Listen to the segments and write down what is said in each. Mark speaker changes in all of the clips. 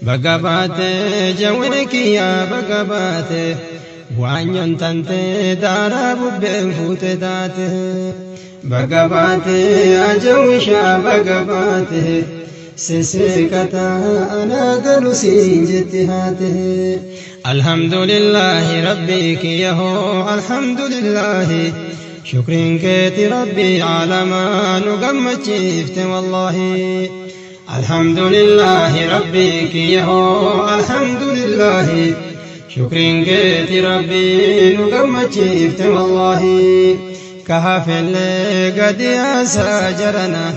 Speaker 1: بقبات جوينك يا بقبات وعنين تنتي دارا ببين فوت داته بقبات أجوشا بقبات سسكتا أنا قلسي جتهاته الحمد لله ربك يهو الحمد لله شكرين كيتي ربي على ما نقمت شفت والله الحمد لله ربك يهو الحمد لله شكرين كيتي ربي نقمت شفت والله كهافل قد أساجرنا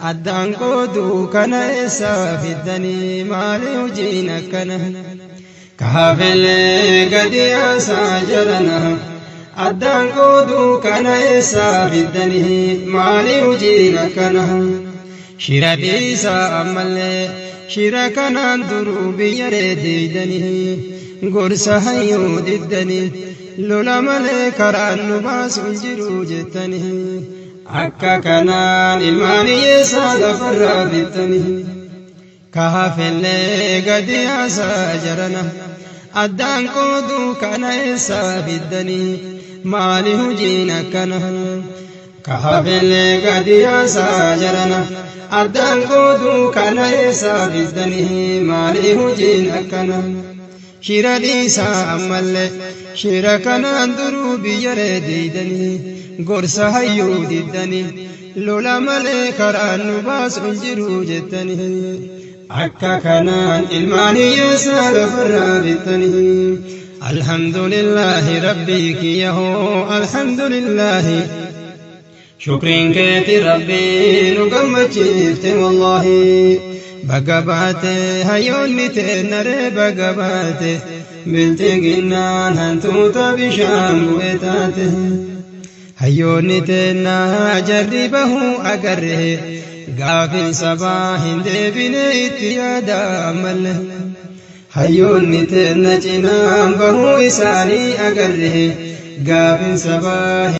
Speaker 1: أدان قدو كان إسا في الدني مالي وجينا كان كهافل قد أساجرنا أدان قدو كان إسا في الدني مالي وجينا كان شيرا ديسا أمالي شيرا كان اندرو بيري دني قرصا هيو ددني لولا مالي كران نباس انجرو جتني akka kanaan ilmaanii saala farraa bittanii kaafillee gadi haasaa jarana addaan qooduu kana eessaa fiddanii maali hojiin akkana kaafillee gadi haasaa jarana addaan qooduu kana eessaa fiddanii maali hojiin akkana shira dhiisaa ammallee shira kanaan duruu biyya reedeydanii gorsa hayyuu diddanii lola malee karaan nu baasu hin jiru jettanii akka kanaan ilmaanii yeessaa lafarraa bittanii alhamdulillahi rabbii kiyyahoo alhamdulillahi shukriin keeti rabbii nu gammachiifte wallahi bagabaate hayyoonni teennaree bagabaate biltiginnaan hantuuta bishaan bu'e taate hayyoonni teennaa jarribahu agarre gaafin sabaa hin deebine itti yaada malle hayyoonni teenna cinaan bahuu isaanii agarre gaafin sabaa